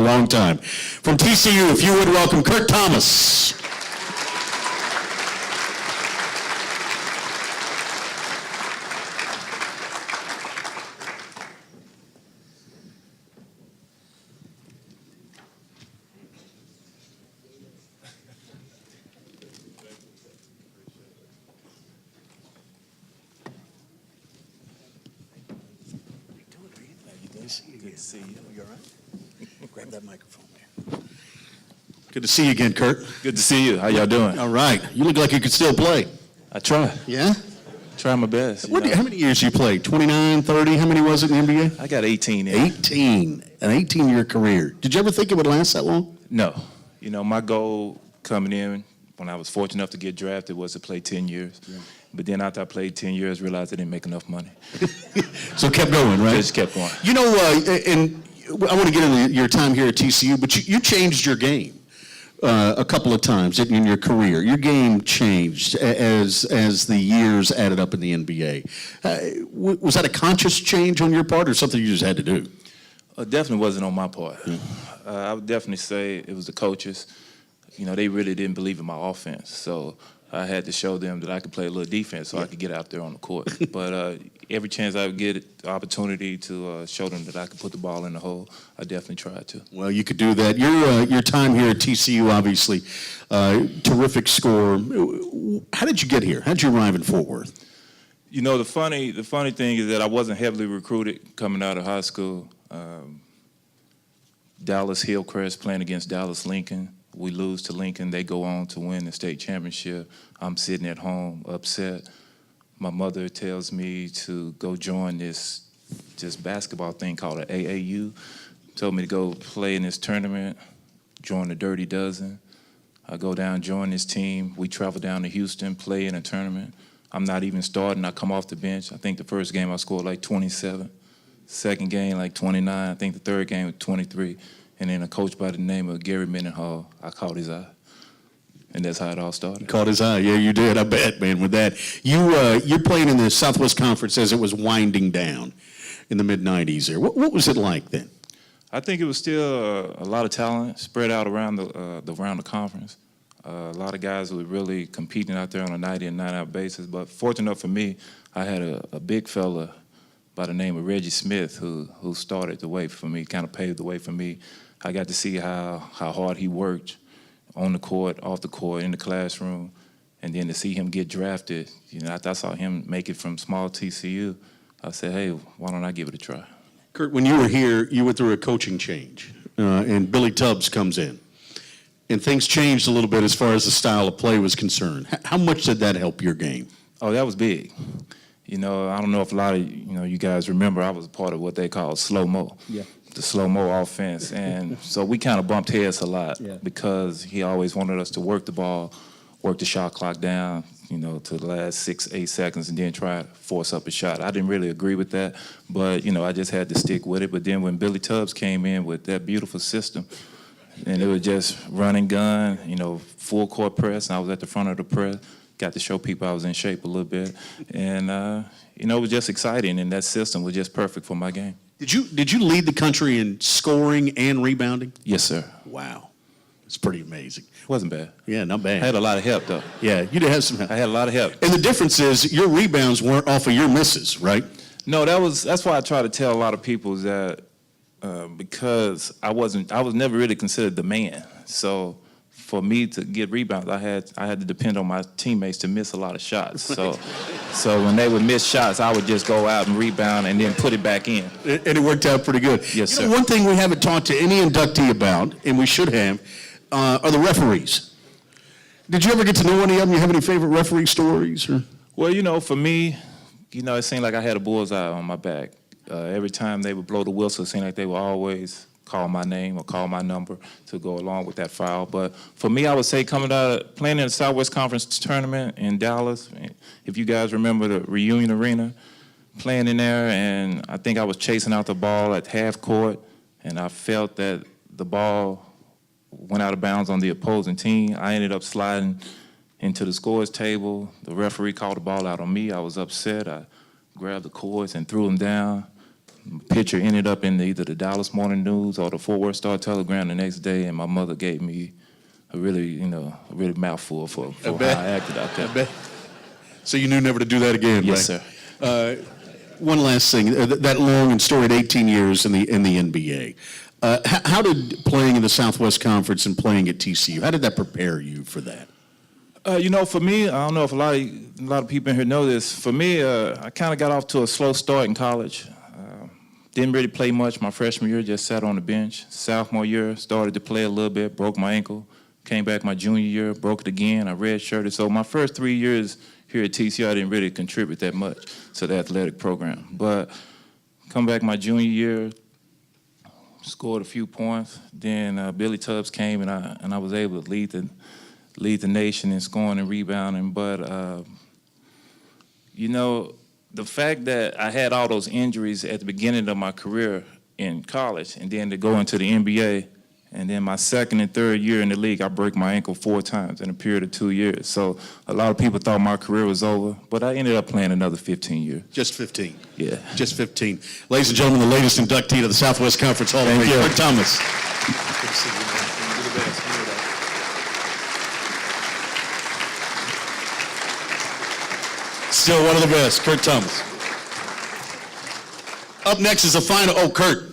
a long time. From TCU, if you would welcome Kurt Thomas. Good to see you. You all right? Grab that microphone there. Good to see you again, Kurt. Good to see you. How y'all doing? All right. You look like you could still play. I try. Yeah? Try my best. How many years you played? 29, 30? How many was it in the NBA? I got 18 in. 18. An 18-year career. Did you ever think it would last that long? No. You know, my goal coming in when I was fortunate enough to get drafted was to play 10 years. Yeah. But then after I played 10 years, realized I didn't make enough money. So kept going, right? Just kept going. You know, and I want to get into your time here at TCU, but you changed your game a couple of times in your career. Your game changed as the years added up in the NBA. Was that a conscious change on your part or something you just had to do? Definitely wasn't on my part. I would definitely say it was the coaches. You know, they really didn't believe in my offense. So I had to show them that I could play a little defense so I could get out there on the court. But every chance I would get the opportunity to show them that I could put the ball in the hole, I definitely tried to. Well, you could do that. Your time here at TCU, obviously, terrific score. How did you get here? How did you arrive in Fort Worth? You know, the funny thing is that I wasn't heavily recruited coming out of high school. Dallas Hillcrest playing against Dallas Lincoln. We lose to Lincoln. They go on to win the state championship. I'm sitting at home upset. My mother tells me to go join this basketball thing called an AAU. Told me to go play in this tournament, join the Dirty Dozen. I go down, join this team. We travel down to Houston, play in a tournament. I'm not even starting. I come off the bench. I think the first game I scored like 27. Second game like 29. I think the third game was 23. And then a coach by the name of Gary Mendenhall, I caught his eye. And that's how it all started. Caught his eye. Yeah, you did. I bet, man, with that. You're playing in the Southwest Conference as it was winding down in the mid-'90s there. What was it like then? I think it was still a lot of talent spread out around the conference. A lot of guys who were really competing out there on a night-in, night-out basis. But fortunate enough for me, I had a big fella by the name of Reggie Smith who started the way for me, kind of paved the way for me. I got to see how hard he worked on the court, off the court, in the classroom, and then to see him get drafted. You know, after I saw him make it from small TCU, I said, hey, why don't I give it a try? Kurt, when you were here, you went through a coaching change, and Billy Tubbs comes in. And things changed a little bit as far as the style of play was concerned. How much did that help your game? Oh, that was big. You know, I don't know if a lot of you guys remember, I was a part of what they call slow-mo. Yeah. The slow-mo offense. And so we kind of bumped heads a lot because he always wanted us to work the ball, work the shot clock down, to the last 6, 8 seconds and then try to force up a shot. I didn't really agree with that, but, I just had to stick with it. But then when Billy Tubbs came in with that beautiful system, and it was just run and gun, full court press, and I was at the front of the press, got to show people I was in shape a little bit. And, it was just exciting, and that system was just perfect for my game. Did you lead the country in scoring and rebounding? Yes, sir. Wow. It's pretty amazing. Wasn't bad. Yeah, not bad. I had a lot of help, though. Yeah, you did have some help. I had a lot of help. And the difference is your rebounds weren't off of your misses, right? No, that's why I try to tell a lot of people that because I was never really considered the man. So for me to get rebounds, I had to depend on my teammates to miss a lot of shots. So when they would miss shots, I would just go out and rebound and then put it back in. And it worked out pretty good. Yes, sir. One thing we haven't talked to any inductee about, and we should have, are the referees. Did you ever get to know any of them? You have any favorite referee stories? Or? Well, for me, it seemed like I had a bullseye on my back. Every time they would blow the whistle, it seemed like they would always call my name or call my number to go along with that foul. But for me, I would say playing in the Southwest Conference tournament in Dallas, if you guys remember the Reunion Arena, playing in there, and I think I was chasing out the ball at half court, and I felt that the ball went out of bounds on the opposing team. I ended up sliding into the scores table. The referee called the ball out on me. I was upset. I grabbed the cords and threw them down. Picture ended up in either the Dallas Morning News or the Fort Worth Star-Telegram the next day, and my mother gave me a really mouthful for how I acted out there. I bet. So you knew never to do that again, Yes, right? sir. One last thing, that long and storied 18 years in the NBA. How did playing in the Southwest Conference and playing at TCU, how did that prepare you for that? For me, I don't know if a lot of people in here know this. For me, I kind of got off to a slow start in college. Didn't really play much my freshman year, just sat on the bench. Sophomore year, started to play a little bit, broke my ankle. Came back my junior year, broke it again. I redshirted. So my first 3 years here at TCU, I didn't really contribute that much to the athletic program. But come back my junior year, scored a few points. Then Billy Tubbs came, and I was able to lead the nation in scoring and rebounding. But the fact that I had all those injuries at the beginning of my career in college, and then to go into the NBA, and then my second and third year in the league, I broke my ankle 4 times in a period of 2 years. So a lot of people thought my career was over, but I ended up playing another 15 years. Just 15. Yeah. Just 15. Ladies and gentlemen, the latest inductee to the Southwest Conference Hall of Fame, Kurt Thomas. Good to see you, man. You're the best. You know that. Still one of the best, Kurt Thomas. Up next is the final. Oh, Kurt.